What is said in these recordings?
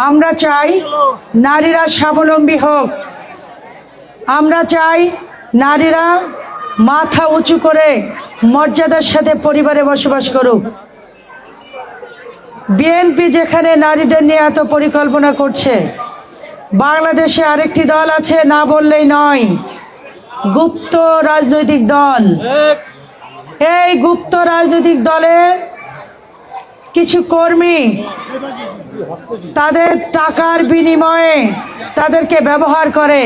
আমরা চাই নারীরা স্বাবলম্বী হোক। আমরা চাই নারীরা মাথা উঁচু করে মর্যাদার সাথে পরিবারে বসবাস করুক। বিএনপি যেখানে নারীদের নিয়ে এত পরিকল্পনা করছে, বাংলাদেশে আরেকটি দল আছে, না বললেই নয়, গুপ্ত রাজনৈতিক দল। এই গুপ্ত রাজনৈতিক দলের কিছু কর্মী তাদের টাকার বিনিময়ে তাদেরকে ব্যবহার করে।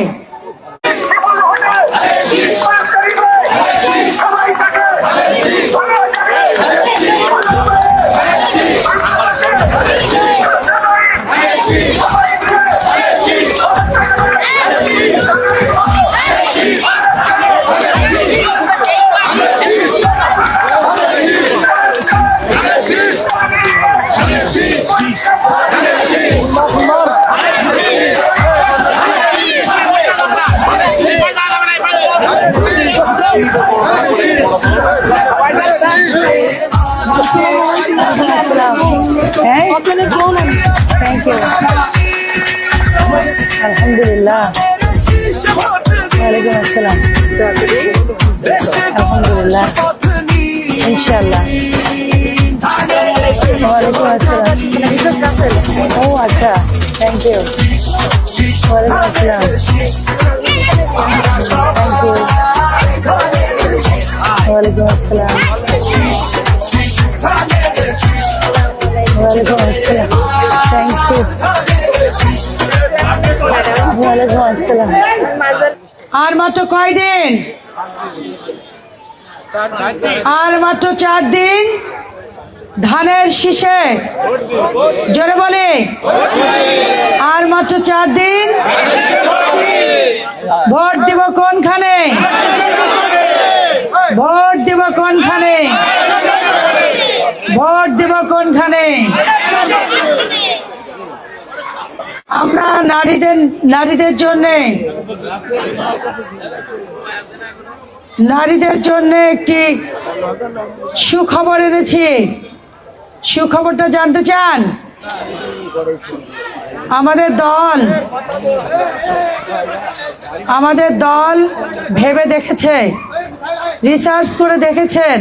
Thank you. Alhamdulillah. Walaikum assalam. Alhamdulillah. Inshallah. Walaikum assalam. Oh, acha. Thank you. Walaikum assalam. Thank you. Walaikum assalam. Walaikum assalam. Thank you. Walaikum assalam. আর মাত্র কয়দিন? আর মাত্র 4 দিন। ধানের শীষে জোরে বলে, আর মাত্র 4 দিন। ভোট দিব কোনখানে? ভোট দিব কোনখানে? ভোট দিব কোনখানে? আমরা নারীদের জন্য একটি সুখবর এনেছি। সুখবরটা জানতে চান? আমাদের দল ভেবে দেখেছে, রিসার্চ করে দেখেছেন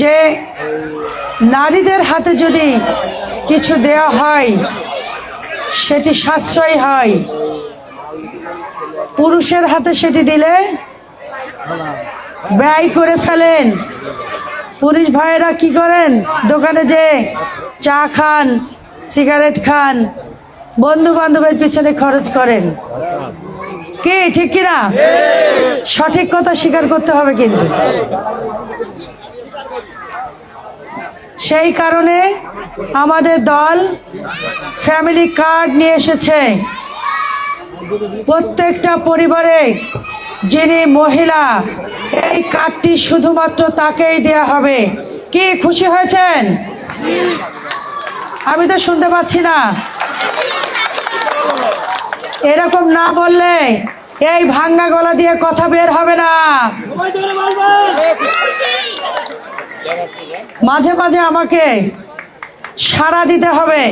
যে নারীদের হাতে যদি কিছু দেয়া হয় সেটি সাশ্রয়ী হয়। পুরুষের হাতে সেটি দিলে ব্যয় করে ফেলেন। পুরুষ ভাইয়েরা কি করেন? দোকানে যে চা খান, সিগারেট খান, বন্ধু বান্ধবের পিছনে খরচ করেন। কি ঠিক কিনা? সঠিক কথা স্বীকার করতে হবে। কিন্তু সেই কারণে আমাদের দল ফ্যামিলি কার্ড নিয়ে এসেছে। প্রত্যেকটা পরিবারে যিনি মহিলা, এই কার্ডটি শুধুমাত্র তাকেই দেয়া হবে। কি খুশি হয়েছেন? আমি তো শুনতে পাচ্ছি না। এরকম না বললে এই ভাঙ্গা গলা দিয়ে কথা বের হবে না। মাঝে মাঝে আমাকে সাড়া দিতে হবে,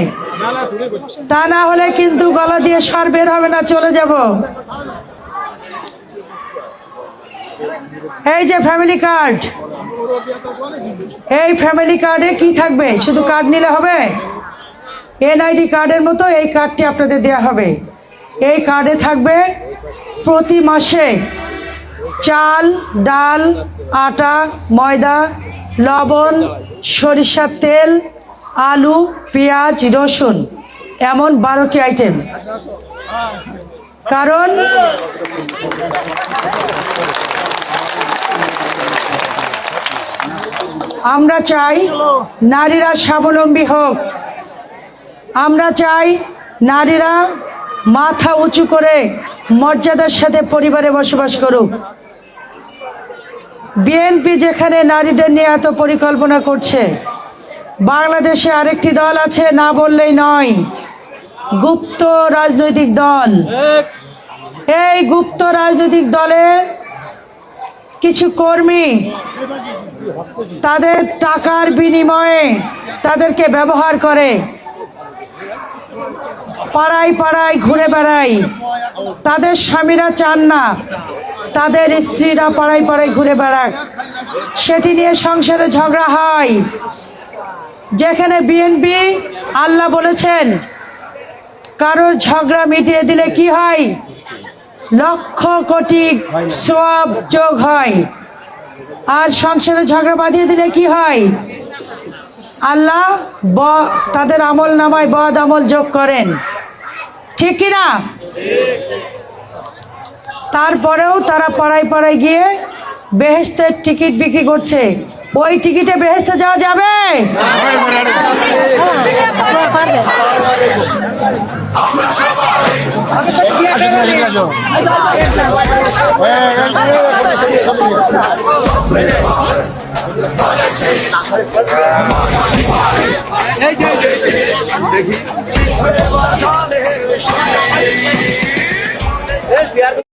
তা না হলে কিন্তু গলা দিয়ে স্বর বের হবে না, চলে যাব। এই যে ফ্যামিলি কার্ড, এই ফ্যামিলি কার্ডে কি থাকবে? শুধু কার্ড নিলে হবে? এনআইডি কার্ডের মতো এই কার্ডটি আপনাদের দেয়া হবে। এই কার্ডে থাকবে প্রতি মাসে চাল, ডাল, আটা, ময়দা, লবণ, সরিষার তেল, আলু, পেঁয়াজ, রসুন, এমন 12টি আইটেম। কারণ আমরা চাই নারীরা স্বাবলম্বী হোক। আমরা চাই নারীরা মাথা উঁচু করে মর্যাদার সাথে পরিবারে বসবাস করুক। বিএনপি যেখানে নারীদের নিয়ে এত পরিকল্পনা করছে, বাংলাদেশে আরেকটি দল আছে, না বললেই নয়, গুপ্ত রাজনৈতিক দল। এই গুপ্ত রাজনৈতিক দলের কিছু কর্মী তাদের টাকার বিনিময়ে তাদেরকে ব্যবহার করে। পাড়ায় পাড়ায় ঘুরে বেড়ায়, তাদের স্বামীরা চান না তাদের স্ত্রীরা পাড়ায় পাড়ায় ঘুরে বেড়াক, সেটি নিয়ে সংসারে ঝগড়া হয়। যেখানে বিএনপি আল্লাহ বলেছেন কারোর ঝগড়া মিটিয়ে দিলে কি হয়, লক্ষ কোটি সওয়াব যোগ হয়। আর সংসারে ঝগড়া বাঁধিয়ে দিলে কি হয়, আল্লাহ তাদের আমল নামায় বদ আমল যোগ করেন, ঠিক কিনা? তারপরেও তারা পাড়ায় পাড়ায় গিয়ে বেহেশতের টিকিট বিক্রি করছে। ওই টিকিটে বেহেশতে যাওয়া যাবে? দেখি